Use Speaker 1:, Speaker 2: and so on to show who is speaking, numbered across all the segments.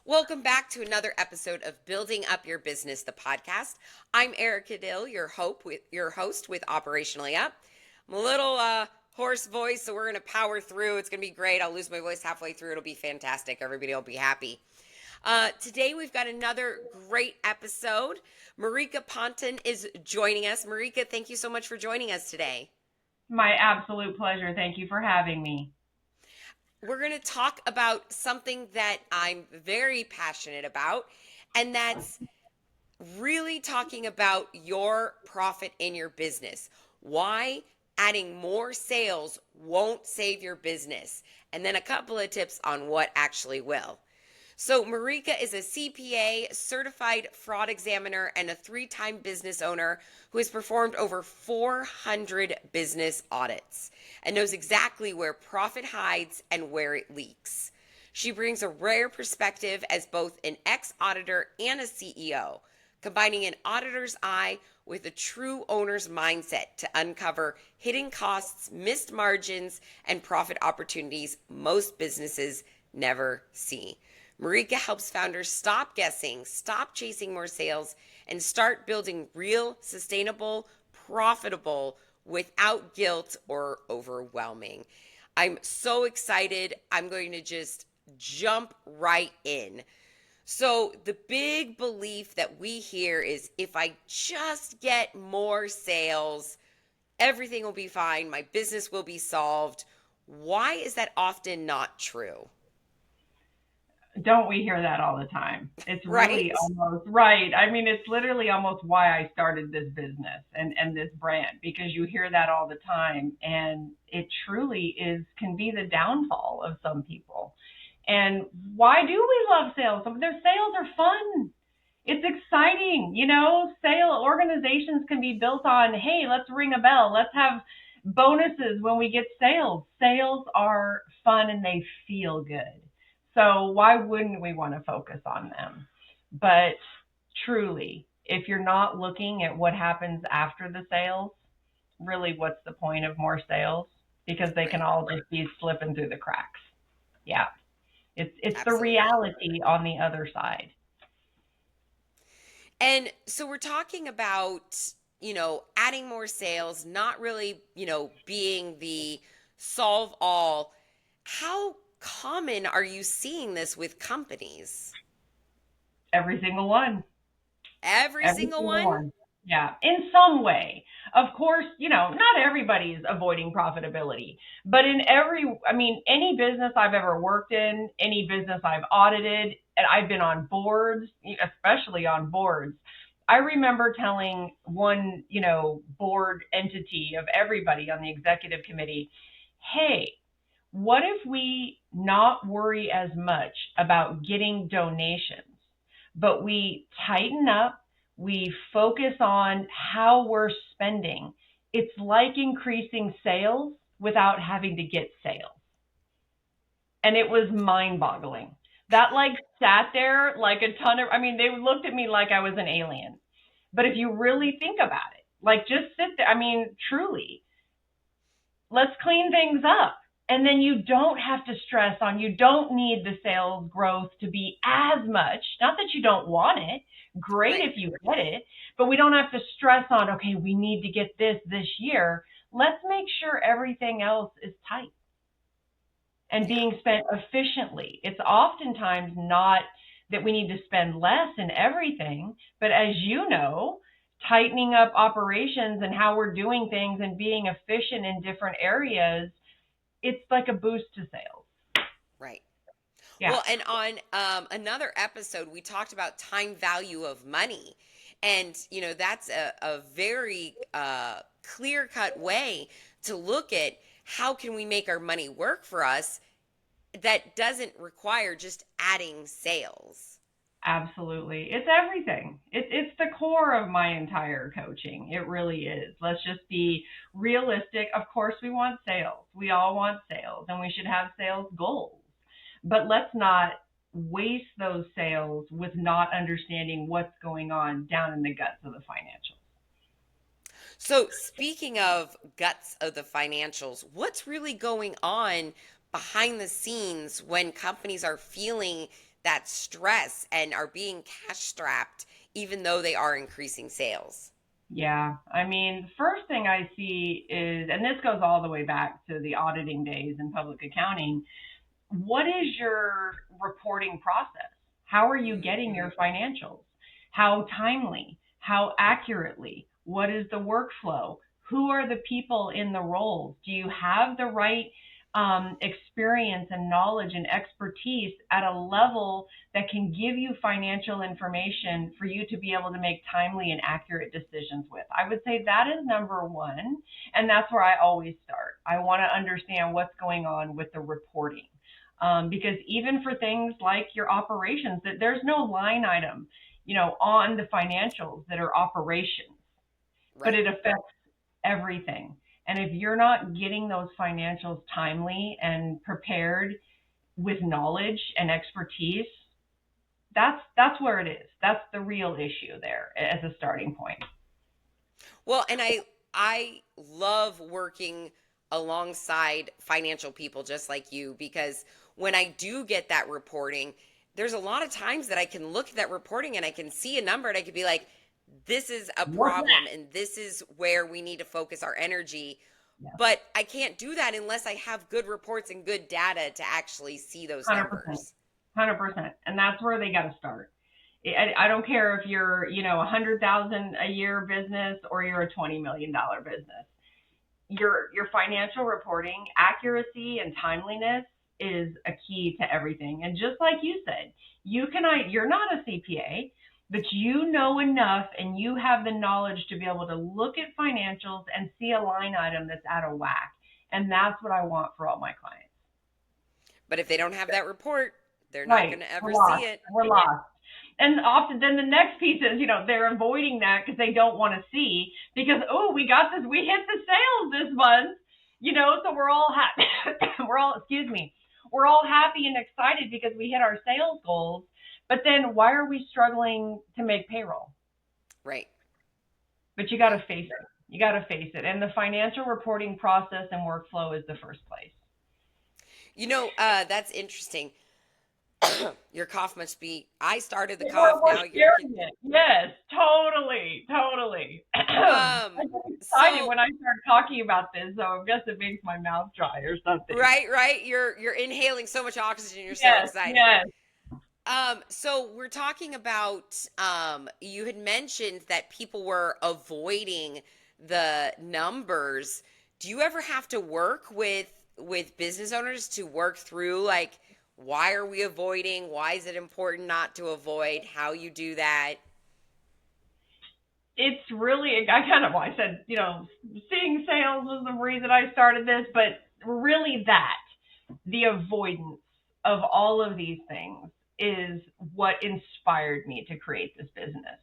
Speaker 1: Welcome back to another episode of Building Up Your Business, the podcast. I'm Erica Dill, your host with Operationally Up. I'm a little hoarse voice, so we're going to power through. It's going to be great. I'll lose my voice halfway through. It'll be fantastic. Everybody will be happy. Today we've got another great episode. Marika Ponton is joining us. Marika, thank you so much for joining us today.
Speaker 2: My absolute pleasure. Thank you for having me.
Speaker 1: We're going to talk about something that I'm very passionate about, and that's really talking about your profit in your business. Why adding more sales won't save your business, and then a couple of tips on what actually will. So, Marika is a CPA, certified fraud examiner, and a 3-time business owner who has performed over 400 business audits and knows exactly where profit hides and where it leaks. She brings a rare perspective as both an ex-auditor and a CEO, combining an auditor's eye with a true owner's mindset to uncover hidden costs, missed margins, and profit opportunities most businesses never see. Marika helps founders stop guessing, stop chasing more sales, and start building real, sustainable, profitable without guilt or overwhelming. I'm so excited. I'm going to just jump right in. So, the big belief that we hear is if I just get more sales, everything will be fine, my business will be solved. Why is that often not true?
Speaker 2: Don't we hear that all the time? It's
Speaker 1: Right?
Speaker 2: really almost right. I mean, it's literally almost why I started this business and this brand, because you hear that all the time, and it truly is can be the downfall of some people. And why do we love sales? Their sales are fun. It's exciting. Sale organizations can be built on, hey, let's ring a bell. Let's have bonuses when we get sales. Sales are fun and they feel good. So why wouldn't we want to focus on them? But truly, if you're not looking at what happens after the sales, really what's the point of more sales? Because they can
Speaker 1: Right.
Speaker 2: all just be slipping through the cracks. Yeah. It's the
Speaker 1: Absolutely.
Speaker 2: reality on the other side.
Speaker 1: And so we're talking about, adding more sales, not really, being the solve all. How common are you seeing this with companies?
Speaker 2: Every single one.
Speaker 1: Every
Speaker 2: Every
Speaker 1: single
Speaker 2: single
Speaker 1: one?
Speaker 2: one. Yeah, in some way. Of course, not everybody is avoiding profitability, but any business I've ever worked in, any business I've audited, and I've been on boards, especially on boards. I remember telling one, board entity of everybody on the executive committee, hey, what if we not worry as much about getting donations, but we tighten up, we focus on how we're spending? It's like increasing sales without having to get sales. And it was mind boggling. That like sat there like a ton of, they looked at me like I was an alien. But if you really think about it, like just sit there, truly, let's clean things up. And then you don't have to stress on, you don't need the sales growth to be as much. Not that you don't want it. Great
Speaker 1: Right.
Speaker 2: if you get it, but we don't have to stress on, okay, we need to get this year. Let's make sure everything else is tight and
Speaker 1: Yeah.
Speaker 2: being spent efficiently. It's oftentimes not that we need to spend less in everything, but as you know, tightening up operations and how we're doing things and being efficient in different areas, it's like a boost to sales.
Speaker 1: Right.
Speaker 2: Yeah.
Speaker 1: Well, and on another episode, we talked about time value of money. And, that's a very clear cut way to look at how can we make our money work for us that doesn't require just adding sales.
Speaker 2: Absolutely. It's everything. It's the core of my entire coaching. It really is. Let's just be realistic. Of course, we want sales. We all want sales, and we should have sales goals. But let's not waste those sales with not understanding what's going on down in the guts of the financials.
Speaker 1: So, speaking of guts of the financials, what's really going on behind the scenes when companies are feeling that stress and are being cash strapped even though they are increasing sales.
Speaker 2: Yeah. I mean, first thing I see is, and this goes all the way back to the auditing days in public accounting, what is your reporting process? How are you
Speaker 1: Mm,
Speaker 2: getting your financials? How timely? How accurately? What is the workflow? Who are the people in the roles? Do you have the right experience and knowledge and expertise at a level that can give you financial information for you to be able to make timely and accurate decisions with? I would say that is number one. And that's where I always start. I want to understand what's going on with the reporting. Because even for things like your operations, that there's no line item, on the financials that are operations, but
Speaker 1: right.
Speaker 2: it affects everything. And if you're not getting those financials timely and prepared with knowledge and expertise, that's where it is. That's the real issue there as a starting point.
Speaker 1: Well, and I love working alongside financial people just like you, because when I do get that reporting, there's a lot of times that I can look at that reporting and I can see a number and I could be like, this is a
Speaker 2: What's
Speaker 1: problem
Speaker 2: that?
Speaker 1: and this is where we need to focus our energy.
Speaker 2: Yeah,
Speaker 1: But I can't do that unless I have good reports and good data to actually see those
Speaker 2: 100%.
Speaker 1: numbers.
Speaker 2: 100%. And that's where they got to start. I don't care if you're, 100,000 a year business or you're a $20 million business. Your financial reporting accuracy and timeliness is a key to everything. And just like you said, you're not a CPA, but you know enough and you have the knowledge to be able to look at financials and see a line item that's out of whack. And that's what I want for all my clients.
Speaker 1: But if they don't have that report, they're not
Speaker 2: Right.
Speaker 1: going to
Speaker 2: We're
Speaker 1: ever see
Speaker 2: lost.
Speaker 1: it.
Speaker 2: We're lost. And often then the next piece is, they're avoiding that because they don't want to see because, oh, we got this, we hit the sales this month, so we're all happy. We're all, excuse me, we're all happy and excited because we hit our sales goals. But then why are we struggling to make payroll?
Speaker 1: Right.
Speaker 2: But you got to
Speaker 1: Right.
Speaker 2: face it. You got to face it. And the financial reporting process and workflow is the first place.
Speaker 1: That's interesting. Your cough must be. I started the cough.
Speaker 2: We're
Speaker 1: Now you're.
Speaker 2: sharing it. Yes, totally, totally. I
Speaker 1: Um.
Speaker 2: get excited
Speaker 1: So
Speaker 2: when I start talking about this, so I guess it makes my mouth dry or something.
Speaker 1: right, right. You're inhaling so much oxygen. You're so
Speaker 2: Yes,
Speaker 1: excited.
Speaker 2: yes.
Speaker 1: So we're talking about. You had mentioned that people were avoiding the numbers. Do you ever have to work with business owners to work through, like, why are we avoiding? Why is it important not to avoid? How you do that?
Speaker 2: It's really, well, I said, seeing sales was the reason I started this, but really the avoidance of all of these things is what inspired me to create this business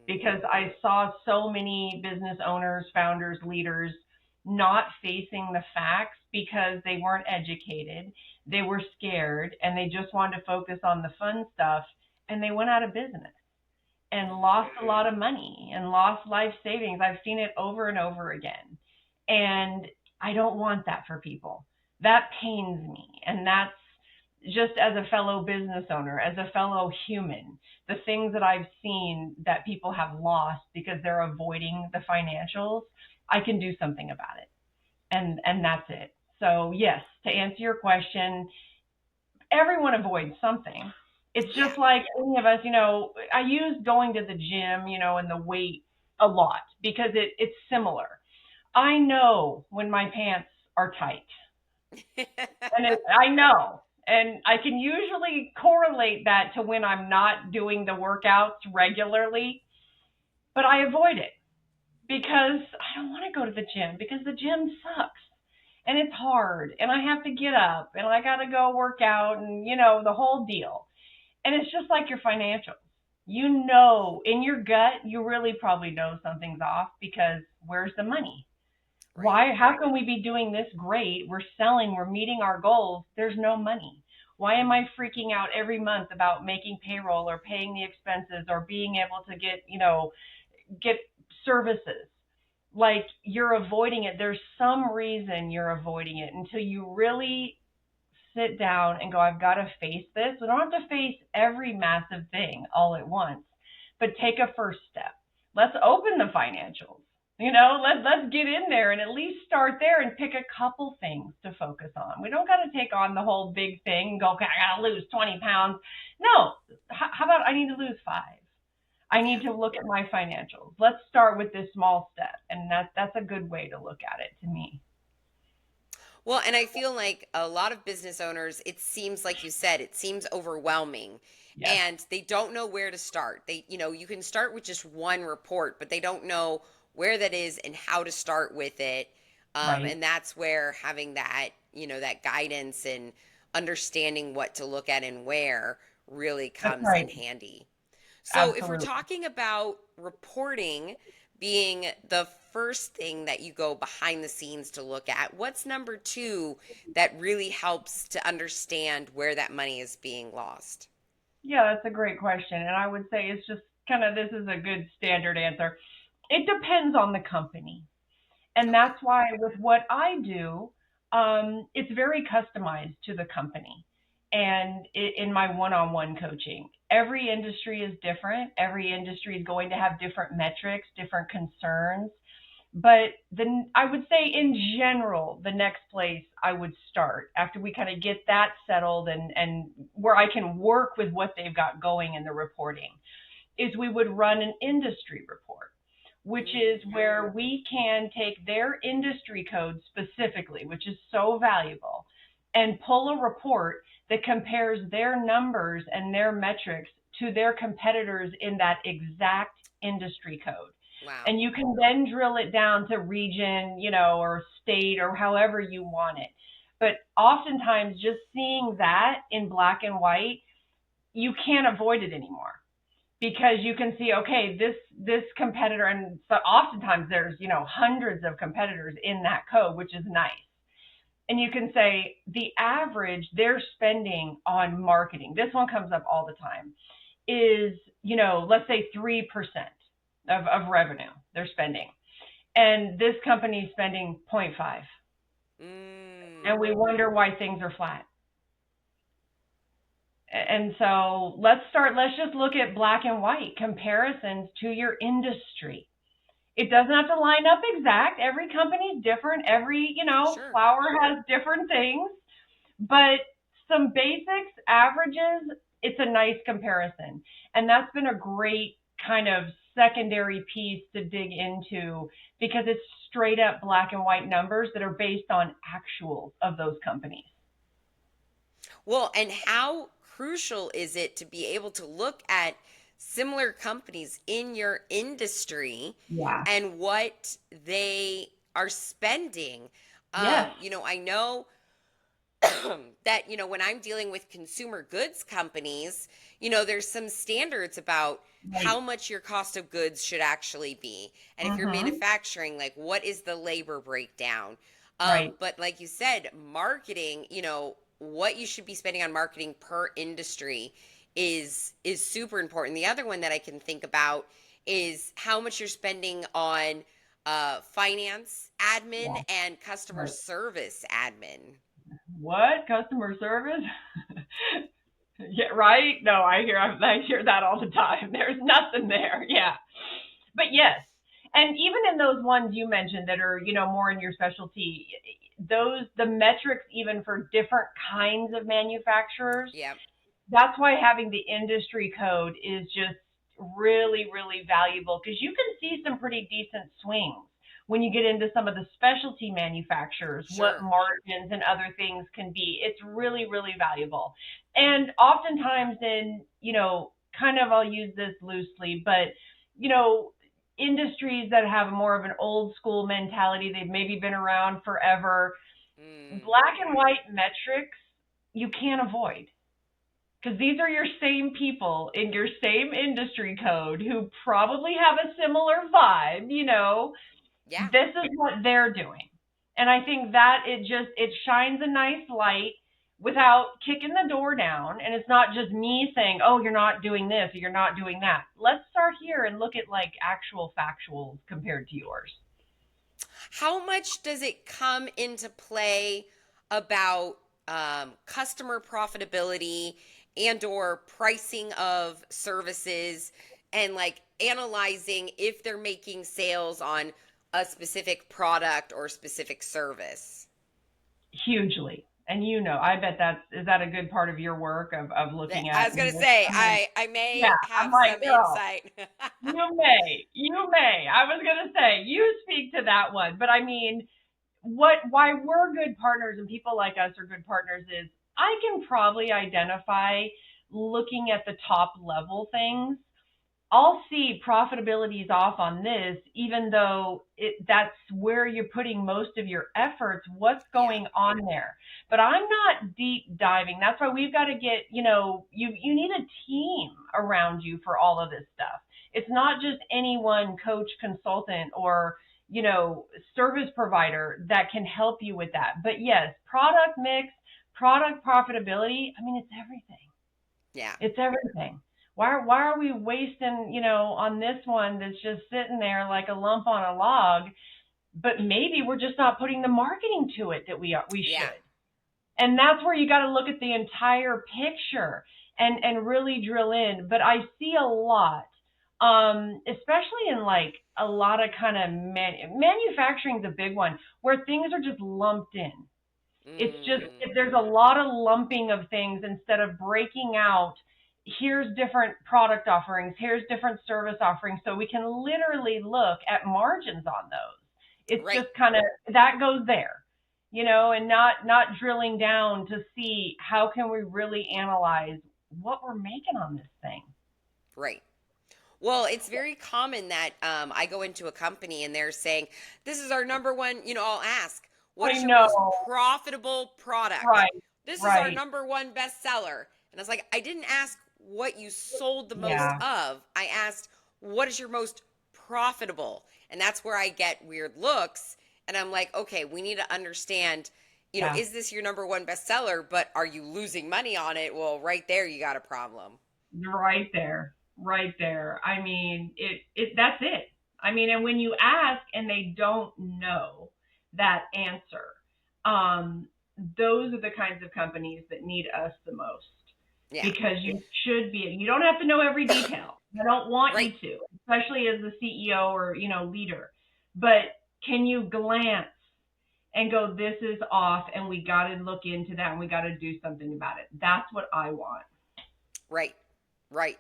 Speaker 2: because
Speaker 1: Mm,
Speaker 2: I saw so many business owners, founders, leaders not facing the facts because they weren't educated, they were scared, and they just wanted to focus on the fun stuff, and they went out of business and lost a lot of money and lost life savings. I've seen it over and over again. And I don't want that for people. That pains me. And that's just as a fellow business owner, as a fellow human, the things that I've seen that people have lost because they're avoiding the financials, I can do something about it. And that's it. So, yes, to answer your question, everyone avoids something. It's
Speaker 1: yeah.
Speaker 2: just like any of us, I use going to the gym, and the weight a lot because it's similar. I know when my pants are tight, and I know. And I can usually correlate that to when I'm not doing the workouts regularly, but I avoid it because I don't want to go to the gym because the gym sucks and it's hard and I have to get up and I got to go work out and, the whole deal. And it's just like your financials. In your gut, you really probably know something's off because where's the money?
Speaker 1: Right.
Speaker 2: Why, how can we be doing this great? We're selling, we're meeting our goals. There's no money. Why am I freaking out every month about making payroll or paying the expenses or being able to get services? Like you're avoiding it. There's some reason you're avoiding it until you really sit down and go, I've got to face this. We don't have to face every massive thing all at once, but take a first step. Let's open the financials. Let's get in there and at least start there and pick a couple things to focus on. We don't got to take on the whole big thing and go, okay, I got to lose 20 pounds. No. How about I need to lose 5? I need to look at my financials. Let's start with this small step. And that's a good way to look at it to me.
Speaker 1: Well, and I feel like a lot of business owners, it seems like you said, it seems overwhelming
Speaker 2: Yes.
Speaker 1: and they don't know where to start. You can start with just one report, but they don't know where that is and how to start with it.
Speaker 2: Right.
Speaker 1: And that's where having that, that guidance and understanding what to look at and where really
Speaker 2: That's
Speaker 1: comes in
Speaker 2: right.
Speaker 1: handy. So, if we're
Speaker 2: Absolutely.
Speaker 1: talking about reporting being the first thing that you go behind the scenes to look at, what's number two that really helps to understand where that money is being lost?
Speaker 2: Yeah, that's a great question. And I would say it's just kind of this is a good standard answer. It depends on the company. And
Speaker 1: Okay.
Speaker 2: that's why with what I do, it's very customized to the company. And in my one-on-one coaching, every industry is different. Every industry is going to have different metrics, different concerns. But then I would say in general, the next place I would start after we kind of get that settled and where I can work with what they've got going in the reporting is we would run an industry report, which is
Speaker 1: Mm,
Speaker 2: where we can take their industry code specifically, which is so valuable, and pull a report that compares their numbers and their metrics to their competitors in that exact industry code.
Speaker 1: wow.
Speaker 2: And you can then drill it down to region, or state or however you want it. But oftentimes, just seeing that in black and white, you can't avoid it anymore because you can see, okay, this competitor, and so oftentimes there's hundreds of competitors in that code, which is nice. And you can say the average they're spending on marketing, this one comes up all the time, is let's say 3% of revenue they're spending, and this company is spending 0.5,
Speaker 1: Mm,
Speaker 2: and we wonder why things are flat. And so let's just look at black and white comparisons to your industry. It doesn't have to line up exact. Every company's different. Every,
Speaker 1: sure.
Speaker 2: flower has different things, but some basics, averages, it's a nice comparison. And that's been a great kind of secondary piece to dig into because it's straight up black and white numbers that are based on actuals of those companies.
Speaker 1: Well, and how crucial is it to be able to look at similar companies in your industry
Speaker 2: Yeah.
Speaker 1: and what they are spending?
Speaker 2: Yes.
Speaker 1: I know that, when I'm dealing with consumer goods companies, there's some standards about how
Speaker 2: Right.
Speaker 1: much your cost of goods should actually be. And if you're
Speaker 2: Mm-hmm.
Speaker 1: manufacturing, like what is the labor breakdown?
Speaker 2: Right.
Speaker 1: But like you said, marketing, what you should be spending on marketing per industry is super important. The other one that I can think about is how much you're spending on finance admin
Speaker 2: Yeah.
Speaker 1: and customer
Speaker 2: Right.
Speaker 1: service admin.
Speaker 2: What? Customer service? Yeah, right? No, I hear that all the time. There's nothing there. Yeah. But yes. And even in those ones you mentioned that are, more in your specialty, the metrics even for different kinds of manufacturers,
Speaker 1: Yeah.
Speaker 2: that's why having the industry code is just really, really valuable because you can see some pretty decent swings when you get into some of the specialty manufacturers, what
Speaker 1: Sure.
Speaker 2: margins and other things can be. It's really, really valuable. And oftentimes in, kind of, I'll use this loosely, but, you know, industries that have more of an old school mentality, they've maybe been around forever,
Speaker 1: Mm,
Speaker 2: black and white metrics you can't avoid because these are your same people in your same industry code who probably have a similar vibe.
Speaker 1: yeah.
Speaker 2: This is what they're doing. And I think that it shines a nice light without kicking the door down. And it's not just me saying, oh, you're not doing this or you're not doing that. Let's start here and look at like actual factuals compared to yours.
Speaker 1: How much does it come into play about customer profitability and or pricing of services, and like analyzing if they're making sales on a specific product or specific service.
Speaker 2: Hugely. And I bet is that a good part of your work of looking
Speaker 1: I
Speaker 2: at,
Speaker 1: was gonna say,
Speaker 2: I mean,
Speaker 1: I
Speaker 2: yeah,
Speaker 1: may
Speaker 2: I'm
Speaker 1: have
Speaker 2: like,
Speaker 1: some
Speaker 2: girl,
Speaker 1: insight.
Speaker 2: you may. I was gonna say, you speak to that one. But I mean, why we're good partners and people like us are good partners is I can probably identify, looking at the top level things, I'll see profitability is off on this, even though that's where you're putting most of your efforts. What's
Speaker 1: Yeah,
Speaker 2: going on there? But I'm not deep diving. That's why we've got to get, you need a team around you for all of this stuff. It's not just any one coach, consultant, or, service provider that can help you with that. But yes, product mix, product profitability, I mean, it's everything.
Speaker 1: yeah,
Speaker 2: It's everything. Why are we wasting, on this one that's just sitting there like a lump on a log, but maybe we're just not putting the marketing to it that we
Speaker 1: yeah,
Speaker 2: should. And that's where you got to look at the entire picture and really drill in. But I see a lot, especially in like a lot of kind of manufacturing is a big one where things are just lumped in. It's just
Speaker 1: mm,
Speaker 2: there's a lot of lumping of things instead of breaking out. Here's different product offerings. Here's different service offerings. So we can literally look at margins on those. It's
Speaker 1: right,
Speaker 2: just kind of that goes there, and not drilling down to see how can we really analyze what we're making on this thing.
Speaker 1: right. Well, it's very common that I go into a company and they're saying, "This is our number one." I'll ask, "What
Speaker 2: I
Speaker 1: is your
Speaker 2: know,
Speaker 1: most profitable product?"
Speaker 2: right,
Speaker 1: "This is our
Speaker 2: right,
Speaker 1: number one bestseller." And I was like, "I didn't ask what you sold the most
Speaker 2: yeah,
Speaker 1: of. I asked, what is your most profitable?" And that's where I get weird looks. And I'm like, "Okay, we need to understand."
Speaker 2: yeah.
Speaker 1: Is this your number one bestseller, but are you losing money on it? Well, right there, you got a problem.
Speaker 2: Right there. Right there. I mean, that's it. I mean, and when you ask and they don't know that answer, um, those are the kinds of companies that need us the most
Speaker 1: Yeah,
Speaker 2: because you don't have to know every detail. I don't want
Speaker 1: right,
Speaker 2: you to, especially as the CEO or, leader. But can you glance and go, this is off and we got to look into that and we got to do something about it. That's what I want.
Speaker 1: right, right.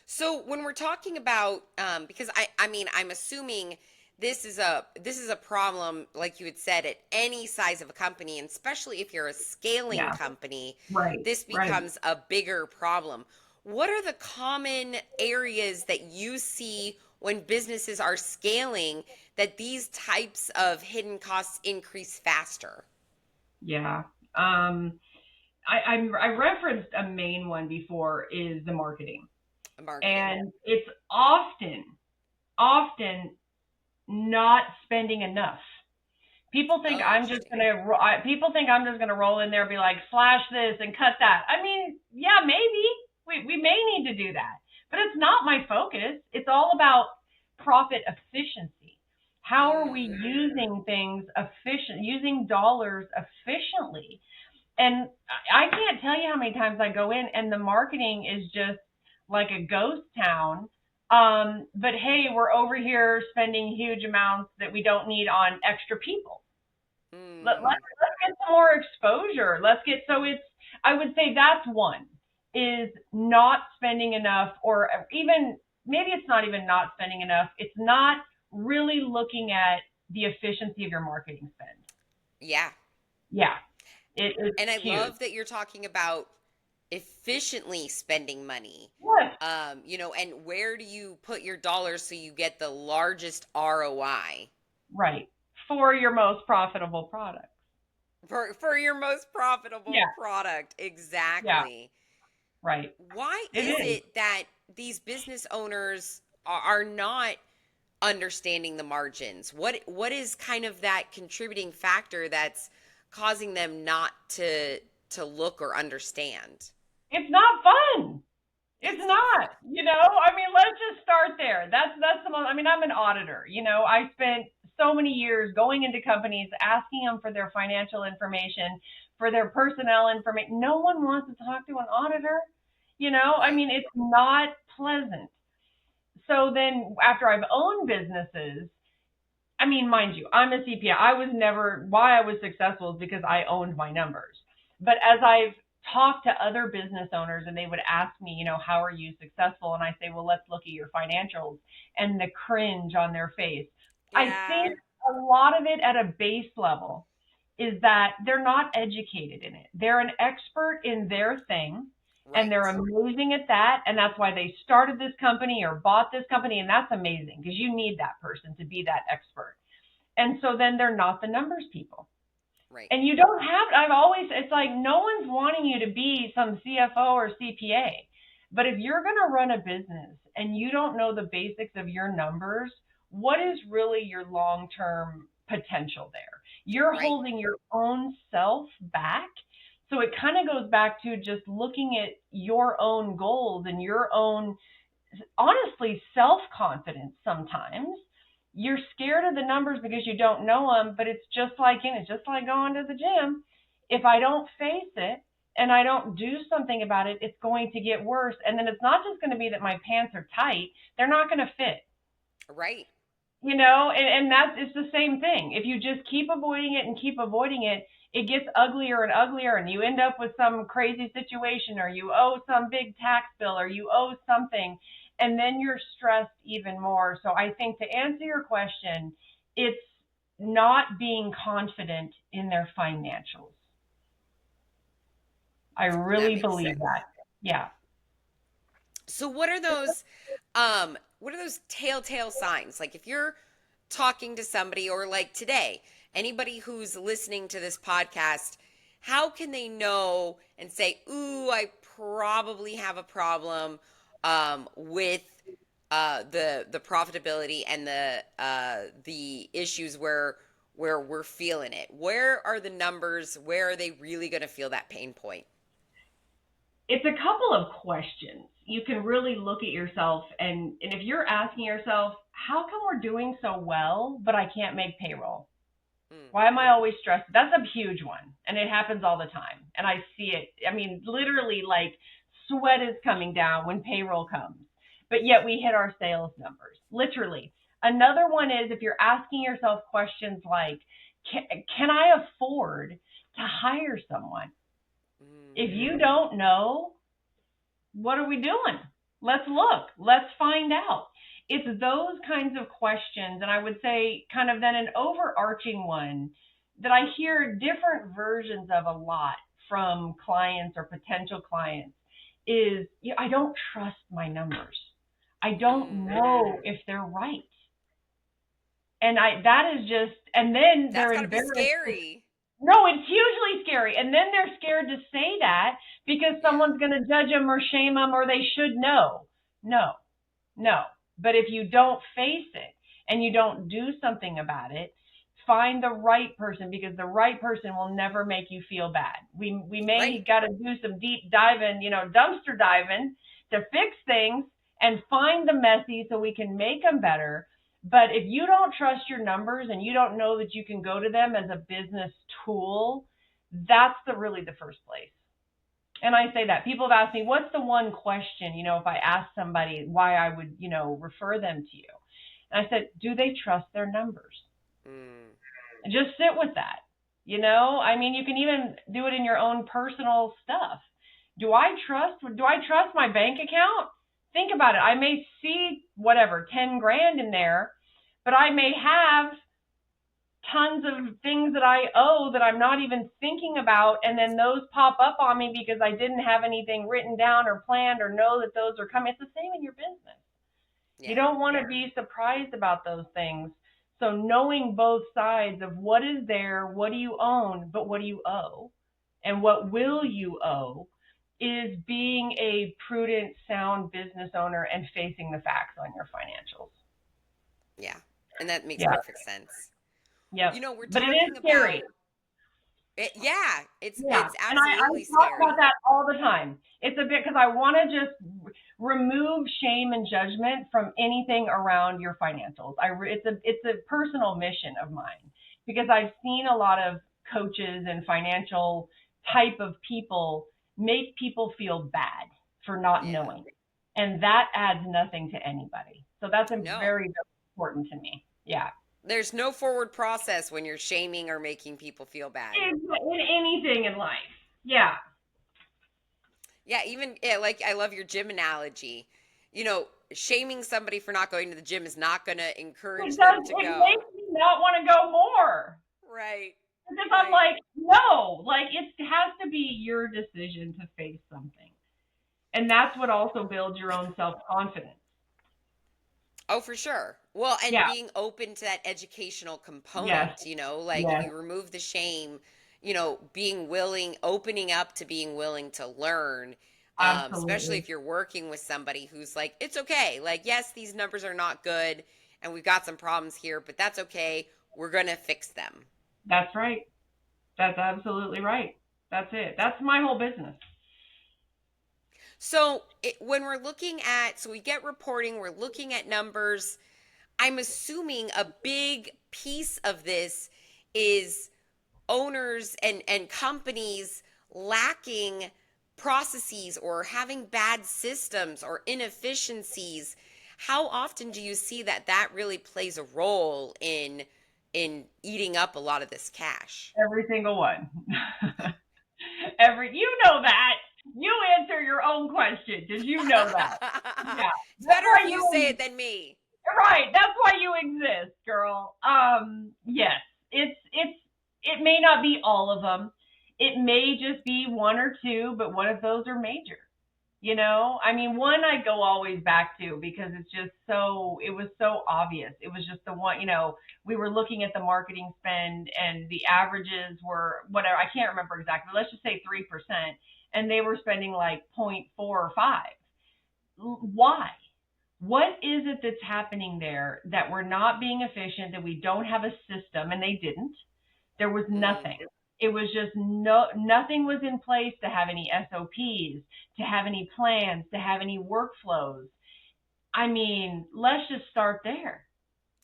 Speaker 1: So when we're talking about, because I mean, I'm assuming this is a problem, like you had said, at any size of a company, and especially if you're a scaling
Speaker 2: Yeah.
Speaker 1: company,
Speaker 2: Right.
Speaker 1: this
Speaker 2: Right.
Speaker 1: becomes a bigger problem. What are the common areas that you see when businesses are scaling that these types of hidden costs increase faster?
Speaker 2: Yeah. Um, I referenced a main one before is the marketing,
Speaker 1: Marketing.
Speaker 2: and it's often not spending enough.
Speaker 1: Oh, interesting.
Speaker 2: People think I'm just gonna roll in there and be like slash this and cut that. I mean, yeah, maybe we may need to do that, but it's not my focus. It's all about profit efficiency. How are we
Speaker 1: Mm,
Speaker 2: using things using dollars efficiently? And I can't tell you how many times I go in and the marketing is just like a ghost town. But hey, we're over here spending huge amounts that we don't need on extra people.
Speaker 1: mm,
Speaker 2: Let's get some more exposure. I would say that's one is not spending enough, or even maybe it's not even not spending enough. It's not really looking at the efficiency of your marketing spend.
Speaker 1: yeah.
Speaker 2: Yeah, it's
Speaker 1: And I
Speaker 2: huge.
Speaker 1: love that you're talking about efficiently spending money.
Speaker 2: Yes.
Speaker 1: And where do you put your dollars so you get the largest ROI
Speaker 2: Right. For your most profitable products.
Speaker 1: for your most profitable
Speaker 2: Yeah.
Speaker 1: product?
Speaker 2: Yeah.
Speaker 1: Exactly.
Speaker 2: Right.
Speaker 1: Why
Speaker 2: It
Speaker 1: is
Speaker 2: is.
Speaker 1: it that these business owners are not understanding the margins? What is kind of that contributing factor that's causing them not to look or understand?
Speaker 2: It's not fun. It's
Speaker 1: It's not
Speaker 2: not. I mean, let's just start there. That's the most. I mean, I'm an auditor. I spent so many years going into companies, asking them for their financial information, for their personnel information. No one wants to talk to an auditor. I
Speaker 1: Right.
Speaker 2: mean, it's not pleasant. So then after I've owned businesses, I mean, mind you, I'm a CPA. I was never, why I was successful is because I owned my numbers. But as I've talked to other business owners and they would ask me, how are you successful? And I say, well, let's look at your financials, and the cringe on their face. I
Speaker 1: Yeah.
Speaker 2: think a lot of it at a base level is that they're not educated in it. They're an expert in their thing and they're
Speaker 1: Right.
Speaker 2: amazing at that. And that's why they started this company or bought this company. And that's amazing because you need that person to be that expert. And so then they're not the numbers people.
Speaker 1: Right.
Speaker 2: And you don't have, I've always, it's like no one's wanting you to be some CFO or CPA. But if you're going to run a business and you don't know the basics of your numbers, what is really your long term potential there? You're
Speaker 1: Right.
Speaker 2: holding your own self back. So it kind of goes back to just looking at your own goals and your own, honestly, self confidence sometimes. You're scared of the numbers because you don't know them, but it's just like going to the gym. If I don't face it and I don't do something about it, it's going to get worse. And then it's not just going to be that my pants are tight, they're not going to fit.
Speaker 1: Right.
Speaker 2: And that's it's the same thing. If you just keep avoiding it and keep avoiding it, it gets uglier and uglier, and you end up with some crazy situation, or you owe some big tax bill, or you owe something, and then you're stressed even more. So I think to answer your question, it's not being confident in their financials. I
Speaker 1: That
Speaker 2: really
Speaker 1: makes
Speaker 2: believe
Speaker 1: sense.
Speaker 2: that. Yeah.
Speaker 1: So what are those telltale signs? Like if you're talking to somebody or like today, anybody who's listening to this podcast, how can they know and say, "Ooh, I probably have a problem with the profitability and the issues where we're feeling it." Where are the numbers? Where are they really going to feel that pain point?
Speaker 2: It's a couple of questions. You can really look at yourself, and if you're asking yourself, how come we're doing so well, but I can't make payroll?
Speaker 1: Mm,
Speaker 2: Why am I always stressed? That's a huge one. And it happens all the time. And I see it. I mean, literally, like sweat is coming down when payroll comes. But yet we hit our sales numbers, literally. Another one is if you're asking yourself questions like, can I afford to hire someone? If
Speaker 1: mm,
Speaker 2: you don't know, what are we doing? Let's look. Let's find out. It's those kinds of questions. And I would say, kind of then an overarching one that I hear different versions of a lot from clients or potential clients is, I don't trust my numbers. I don't
Speaker 1: mm.
Speaker 2: know if they're right. And that is just, and then
Speaker 1: That's
Speaker 2: they're
Speaker 1: got to be
Speaker 2: embarrassed to.
Speaker 1: scary.
Speaker 2: No, it's hugely scary. And then they're scared to say that because
Speaker 1: Yeah.
Speaker 2: someone's going to judge them or shame them or they should know. No, no. But if you don't face it and you don't do something about it, find the right person because the right person will never make you feel bad. We
Speaker 1: Right.
Speaker 2: may got to do some deep diving, dumpster diving to fix things and find the messy so we can make them better. But if you don't trust your numbers and you don't know that you can go to them as a business tool, that's really the first place. And I say that people have asked me, what's the one question, if I ask somebody why I would, refer them to you? And I said, do they trust their numbers?
Speaker 1: Mm.
Speaker 2: And just sit with that. I mean, you can even do it in your own personal stuff. Do I trust my bank account? Think about it. I may see whatever, 10 grand in there, but I may have tons of things that I owe that I'm not even thinking about. And then those pop up on me because I didn't have anything written down or planned or know that those are coming. It's the same in your business. You
Speaker 1: Yeah.
Speaker 2: don't want to be surprised about those things. So knowing both sides of what is there, what do you own, but what do you owe, and what will you owe is being a prudent, sound business owner and facing the facts on your financials.
Speaker 1: Yeah. And that makes
Speaker 2: Yeah.
Speaker 1: perfect sense.
Speaker 2: Yep.
Speaker 1: We're
Speaker 2: But it
Speaker 1: talking
Speaker 2: is scary.
Speaker 1: about Yeah,
Speaker 2: Yeah,
Speaker 1: it's
Speaker 2: and I
Speaker 1: absolutely
Speaker 2: talk about
Speaker 1: scary.
Speaker 2: that all the time. It's a bit because I want to just remove shame and judgment from anything around your financials. It's a personal mission of mine because I've seen a lot of coaches and financial type of people make people feel bad for not
Speaker 1: Yeah.
Speaker 2: knowing, and that adds nothing to anybody. So that's a
Speaker 1: No.
Speaker 2: very, very important to me. Yeah,
Speaker 1: There's no forward process when you're shaming or making people feel bad.
Speaker 2: in anything in life. Yeah.
Speaker 1: Yeah, even yeah, like I love your gym analogy. You know, shaming somebody for not going to the gym is not going to
Speaker 2: It
Speaker 1: encourage them
Speaker 2: does.
Speaker 1: to
Speaker 2: It
Speaker 1: go.
Speaker 2: makes me not want to go more
Speaker 1: Right.
Speaker 2: because I'm
Speaker 1: Right.
Speaker 2: like, no, like it has to be your decision to face something, and that's what also builds your own self confidence.
Speaker 1: Oh, for sure. Well, and
Speaker 2: Yeah.
Speaker 1: being open to that educational
Speaker 2: Yes.
Speaker 1: component, you know, like if
Speaker 2: Yes.
Speaker 1: you remove the shame, you know, being willing, opening up to being willing to learn, especially
Speaker 2: Absolutely.
Speaker 1: if you're working with somebody who's like, it's okay. Like, yes, these numbers are not good and we've got some problems here, but that's okay. We're going to fix them.
Speaker 2: That's right. That's absolutely right. That's it. That's my whole business.
Speaker 1: So, when we're looking at, so we get reporting, we're looking at numbers. I'm assuming a big piece of this is owners and companies lacking processes or having bad systems or inefficiencies. How often do you see that that really plays a role in eating up a lot of this cash?
Speaker 2: Every single one. You know that. You answer your own question. Did you know that? Yeah.
Speaker 1: It's
Speaker 2: That's
Speaker 1: better
Speaker 2: why
Speaker 1: if you say
Speaker 2: you
Speaker 1: it than me.
Speaker 2: Right. That's why you exist, girl. Yes. It may not be all of them. It may just be one or two, but what if those are major? I mean, one I go always back to because it was so obvious. It was just the one, we were looking at the marketing spend and the averages were whatever. I can't remember exactly. Let's just say 3%. And they were spending like 0.4 or 5. Why? What is it that's happening there that we're not being efficient, that we don't have a system? And they didn't. There was
Speaker 1: Mm,
Speaker 2: nothing. It was just nothing was in place to have any SOPs, to have any plans, to have any workflows. I mean, let's just start there.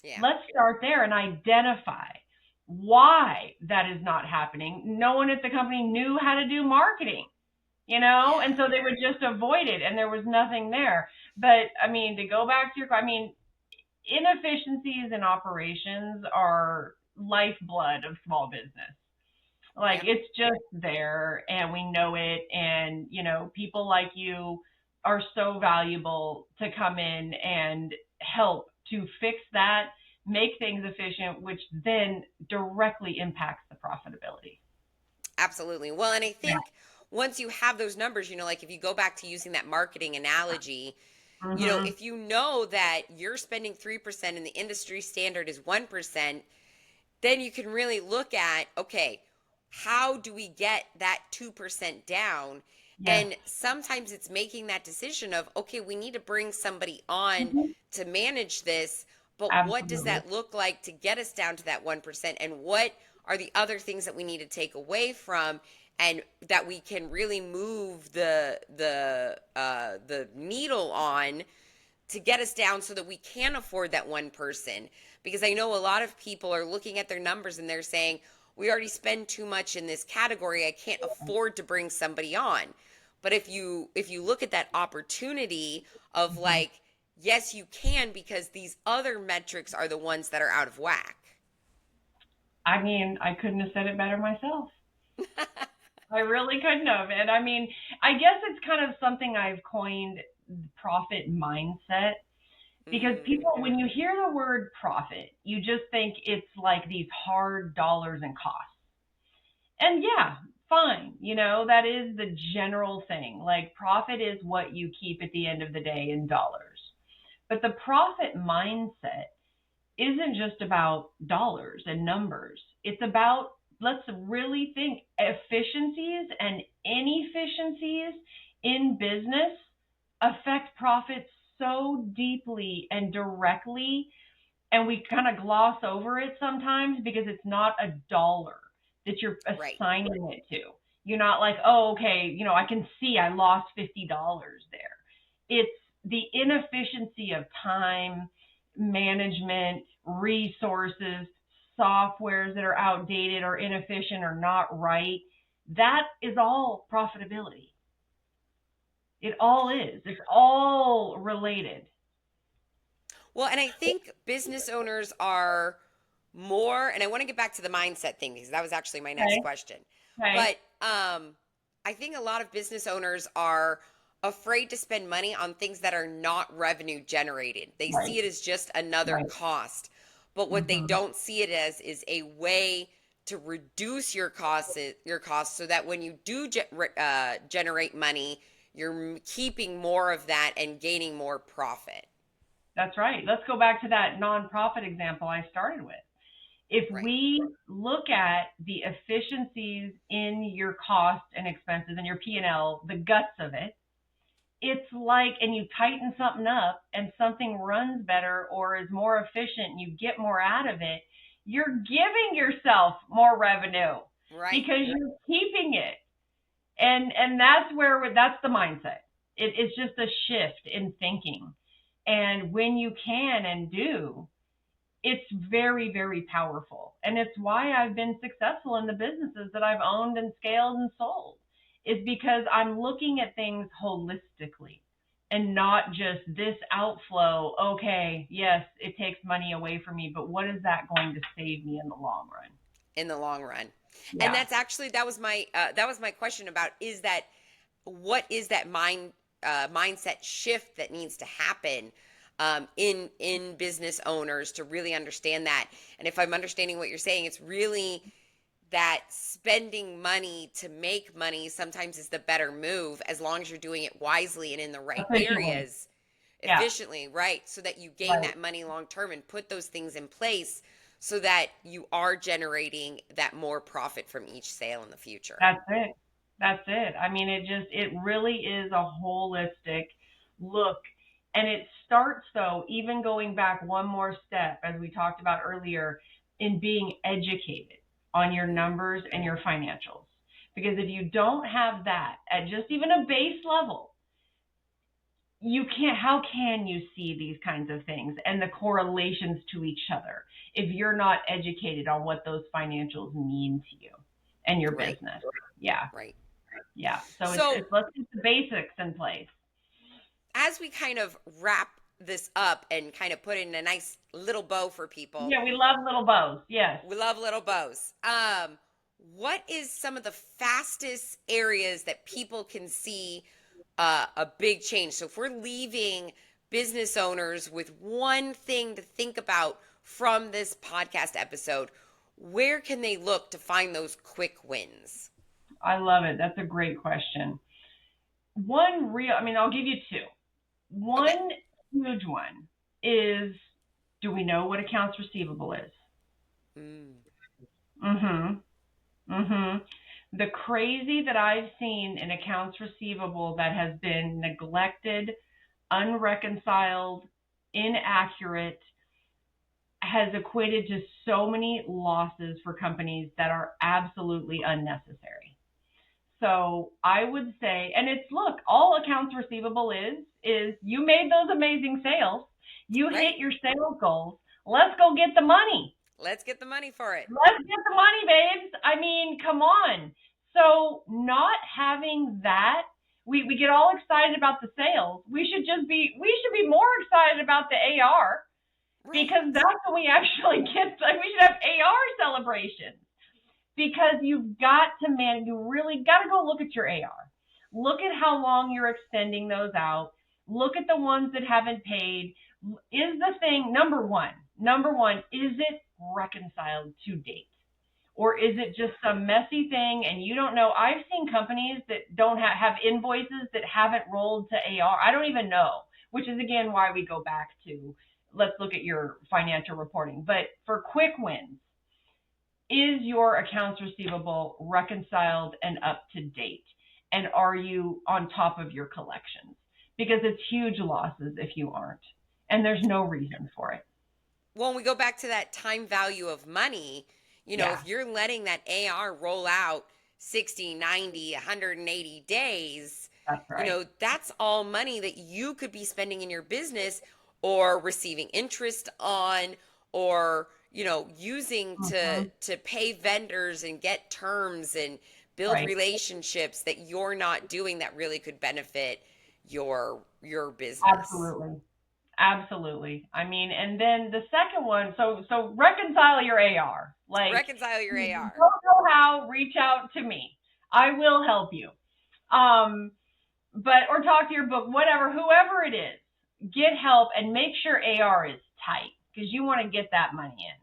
Speaker 1: yeah.
Speaker 2: Let's start there and identify why that is not happening. No one at the company knew how to do marketing, and
Speaker 1: Yeah.
Speaker 2: so they would just avoid it and there was nothing there. But I mean, to go back to I mean, inefficiencies in operations are lifeblood of small business. Like
Speaker 1: Yep.
Speaker 2: it's just there and we know it, and people like you are so valuable to come in and help to fix that, make things efficient, which then directly impacts the profitability.
Speaker 1: Absolutely. Well, and I
Speaker 2: Yeah.
Speaker 1: think once you have those numbers, you know, like if you go back to using that marketing analogy, you know,
Speaker 2: Mhm.
Speaker 1: if you know that you're spending 3% and the industry standard is 1%, then you can really look at, okay, how do we get that 2% down?
Speaker 2: Yes.
Speaker 1: And sometimes it's making that decision of, okay, we need to bring somebody on
Speaker 2: Mhm.
Speaker 1: to manage this, but what does
Speaker 2: Absolutely.
Speaker 1: that look like to get us down to that 1%? And what are the other things that we need to take away from and that we can really move the needle on to get us down so that we can afford that one person? Because I know a lot of people are looking at their numbers and they're saying, we already spend too much in this category. I can't afford to bring somebody on. But if you look at that opportunity of
Speaker 2: Mhm.
Speaker 1: like, yes, you can, because these other metrics are the ones that are out of whack.
Speaker 2: I mean, I couldn't have said it better myself. I really couldn't have. And I mean, I guess it's kind of something I've coined, profit mindset, because
Speaker 1: Mm,
Speaker 2: people, when you hear the word profit, you just think it's like these hard dollars and costs. And yeah, fine. That is the general thing. Like profit is what you keep at the end of the day in dollars. But the profit mindset isn't just about dollars and numbers. It's about, let's really think, efficiencies and inefficiencies in business affect profits so deeply and directly, and we kind of gloss over it sometimes because it's not a dollar. that you're
Speaker 1: Right.
Speaker 2: assigning it to. You're not like, oh, okay, I can see I lost $50 there. It's the inefficiency of time, management, resources, softwares that are outdated or inefficient or not right. That is all profitability. It all is. It's all related.
Speaker 1: Well, and I think business owners are more, and I want to get back to the mindset thing because that was actually my next
Speaker 2: Okay.
Speaker 1: question.
Speaker 2: Okay.
Speaker 1: But I think a lot of business owners are afraid to spend money on things that are not revenue generated. They
Speaker 2: Right.
Speaker 1: see it as just another
Speaker 2: Right.
Speaker 1: cost. But what they
Speaker 2: Hmm.
Speaker 1: don't see it as is a way to reduce your costs so that when you do generate money, you're keeping more of that and gaining more profit.
Speaker 2: That's right. Let's go back to that nonprofit example I started with. If
Speaker 1: Right.
Speaker 2: we look at the efficiencies in your costs and expenses and your P&L, the guts of it, it's like, and you tighten something up and something runs better or is more efficient and you get more out of it, you're giving yourself more revenue
Speaker 1: Right.
Speaker 2: because you're keeping it. And that's the mindset. It's just a shift in thinking. And when you can and do, it's very, very powerful. And it's why I've been successful in the businesses that I've owned and scaled and sold, is because I'm looking at things holistically and not just this outflow. Okay, yes, it takes money away from me, but what is that going to save me in the long run?
Speaker 1: In the long run. And
Speaker 2: Yeah,
Speaker 1: that's actually that was my question about is that what is that mindset shift that needs to happen in business owners to really understand that. And if I'm understanding what you're saying, it's really that spending money to make money sometimes is the better move as long as you're doing it wisely and in the right
Speaker 2: efficiently.
Speaker 1: areas
Speaker 2: Yeah,
Speaker 1: efficiently, right? So that you gain
Speaker 2: right.
Speaker 1: that money long term and put those things in place so that you are generating that more profit from each sale in the future.
Speaker 2: That's it. That's it. I mean, it really is a holistic look. And it starts, though, even going back one more step, as we talked about earlier, in being educated on your
Speaker 1: Mm,
Speaker 2: numbers and your financials. Because if you don't have that at just even a base level, how can you see these kinds of things and the correlations to each other if you're not educated on what those financials mean to you and your
Speaker 1: right,
Speaker 2: business? Yeah.
Speaker 1: right.
Speaker 2: Yeah. So
Speaker 1: So
Speaker 2: it's let's get the basics in place.
Speaker 1: as we kind of wrap this up and kind of put it in a nice little bow for people,
Speaker 2: Yeah, we love little bows. Yes.
Speaker 1: we love little bows. What is some of the fastest areas that people can see a big change? So if we're leaving business owners with one thing to think about from this podcast episode, where can they look to find those quick wins?
Speaker 2: I love it. That's a great question. I mean, I'll give you two.
Speaker 1: Okay.
Speaker 2: One huge one is, do we know what accounts receivable is?
Speaker 1: Mm,
Speaker 2: Mm-hmm. Mm-hmm. The crazy that I've seen in accounts receivable that has been neglected, unreconciled, inaccurate, has equated to so many losses for companies that are absolutely unnecessary. So I would say, and it's, look, all accounts receivable is you made those amazing sales, you
Speaker 1: right.
Speaker 2: hit your sales goals. Let's go get the money.
Speaker 1: Let's get the money for it.
Speaker 2: Let's get the money, babes. I mean, come on. So not having that, we get all excited about the sales. We should be more excited about the AR, because
Speaker 1: Right.
Speaker 2: that's when we actually get, like, we should have AR celebrations, because you've got to you really got to go look at your AR. Look at how long you're extending those out. Look at the ones that haven't paid. Is the thing, number one, is it reconciled to date? Or is it just some messy thing and you don't know? I've seen companies that don't have invoices that haven't rolled to AR. I don't even know, which is again why we go back to, let's look at your financial reporting. But for quick wins, is your accounts receivable reconciled and up to date? And are you on top of your collections? Because it's huge losses if you aren't. And there's no reason for it.
Speaker 1: Well, when we go back to that time value of money,
Speaker 2: Yeah,
Speaker 1: If you're letting that AR roll out 60, 90, 180 days,
Speaker 2: that's right.
Speaker 1: that's all money that you could be spending in your business or receiving interest on, or, using to
Speaker 2: Hmm.
Speaker 1: to pay vendors and get terms and build
Speaker 2: Right.
Speaker 1: relationships that you're not doing that really could benefit your business.
Speaker 2: Absolutely. Absolutely. I mean, and then the second one, so reconcile your AR. Like,
Speaker 1: Reconcile your
Speaker 2: if you
Speaker 1: AR.
Speaker 2: don't know how, reach out to me. I will help you. Um, but or talk to your book, whatever, whoever it is, get help and make sure AR is tight because you want to get that money in.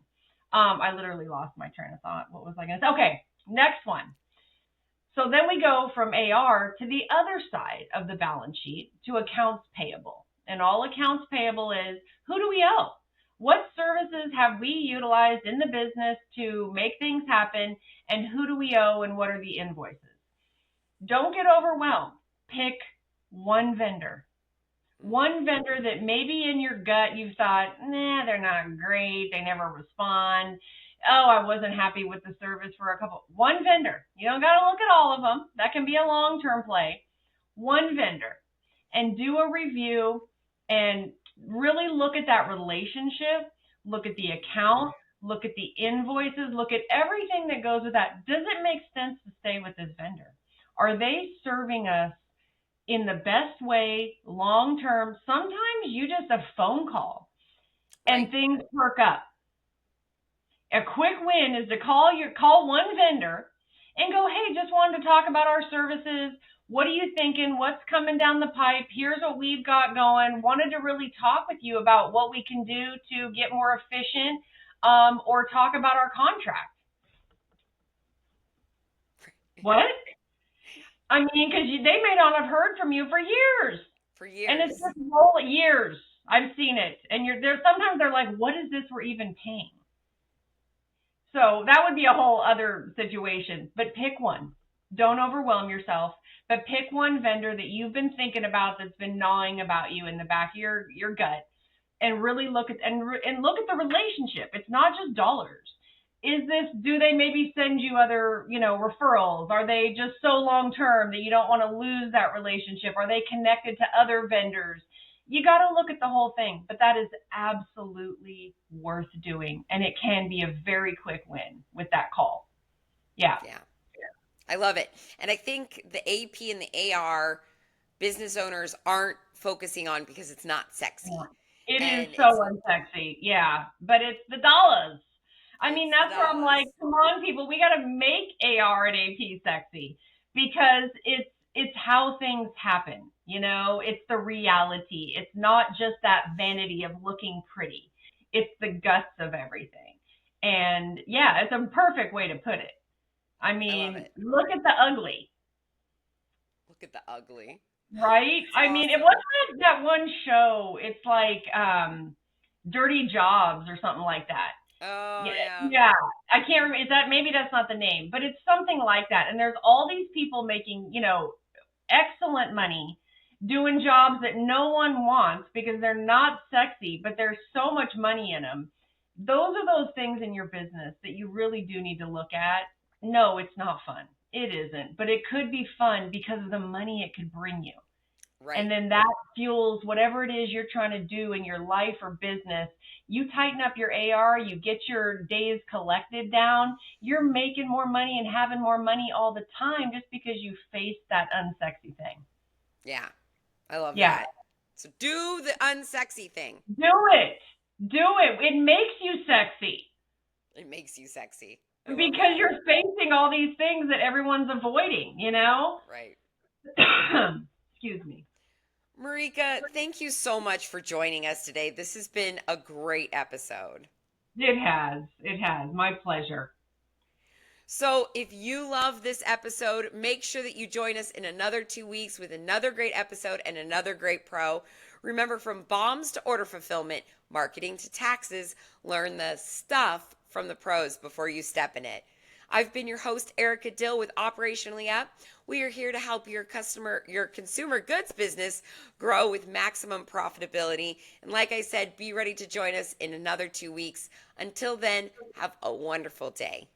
Speaker 2: I literally lost my train of thought. What was I going to say? Okay, next one. So then we go from AR to the other side of the balance sheet to accounts payable. And all accounts payable is, who do we owe? What services have we utilized in the business to make things happen? And who do we owe and what are the invoices? Don't get overwhelmed. Pick one vendor. One vendor that maybe in your gut you thought, nah, they're not great. They never respond. Oh, I wasn't happy with the service for a couple. One vendor. You don't got to look at all of them. That can be a long term play. One vendor. And do a review and really look at that relationship, look at the account, look at the invoices, look at everything that goes with that. Does it make sense to stay with this vendor? Are they serving us in the best way long term? Sometimes you just a phone call and
Speaker 1: Right.
Speaker 2: things perk up. A quick win is to call one vendor and go, hey, just wanted to talk about our services. What are you thinking? What's coming down the pipe? Here's what we've got going. Wanted to really talk with you about what we can do to get more efficient, or talk about our contract. What? I mean, because they may not have heard from you for years.
Speaker 1: For
Speaker 2: And it's
Speaker 1: years.
Speaker 2: just roll years. I've seen it. And you're there sometimes they're like, what is this we're even paying? So that would be a whole other situation. But pick one. Don't overwhelm yourself. But pick one vendor that you've been thinking about that's been gnawing about you in the back of your gut, and really look at and look at the relationship. It's not just dollars. Is this, do they maybe send you other, referrals? Are they just so long term that you don't want to lose that relationship? Are they connected to other vendors? You got to look at the whole thing, but that is absolutely worth doing, and it can be a very quick win with that call. Yeah.
Speaker 1: Yeah. I love it. And I think the AP and the AR business owners aren't focusing on because it's not
Speaker 2: Yeah.
Speaker 1: sexy.
Speaker 2: It is
Speaker 1: And
Speaker 2: so unsexy. Yeah. But it's the dollars. I mean,
Speaker 1: it's the
Speaker 2: that's where I'm like,
Speaker 1: dollars.
Speaker 2: come on, people, we got to make AR and AP sexy because it's how things happen. It's the reality. It's not just that vanity of looking pretty. It's the guts of everything. And yeah, it's a perfect way to put it. I
Speaker 1: I love
Speaker 2: mean,
Speaker 1: it.
Speaker 2: look at the ugly.
Speaker 1: Look at the ugly.
Speaker 2: Right?
Speaker 1: It's
Speaker 2: I mean, it
Speaker 1: awesome.
Speaker 2: wasn't that one show. It's like Dirty Jobs or something like that.
Speaker 1: Oh,
Speaker 2: Yeah,
Speaker 1: yeah.
Speaker 2: yeah. I can't remember. Is that, maybe that's not the name, but it's something like that. And there's all these people making, excellent money doing jobs that no one wants because they're not sexy, but there's so much money in them. Those are those things in your business that you really do need to look at. No, it's not fun. It isn't, but it could be fun because of the money it could bring you. And
Speaker 1: Right.
Speaker 2: then that fuels whatever it is you're trying to do in your life or business. You tighten up your AR, you get your days collected down, you're making more money and having more money all the time just because you faced that unsexy thing.
Speaker 1: Yeah. I love
Speaker 2: Yeah,
Speaker 1: that. So do the unsexy thing.
Speaker 2: do it. Do it. It makes you sexy
Speaker 1: It makes you sexy. I love
Speaker 2: because
Speaker 1: that.
Speaker 2: you're facing all these things that everyone's avoiding?
Speaker 1: Right.
Speaker 2: Excuse me.
Speaker 1: Marika, thank you so much for joining us today. This has been a great episode.
Speaker 2: It has. It has. My pleasure.
Speaker 1: So, if you love this episode, make sure that you join us in another 2 weeks with another great episode and another great pro. Remember, from bombs to order fulfillment, marketing to taxes, learn the stuff from the pros before you step in it. I've been your host, Erica Dill with Operationally Up. We are here to help your consumer goods business grow with maximum profitability. And like I said, be ready to join us in another 2 weeks. Until then, have a wonderful day.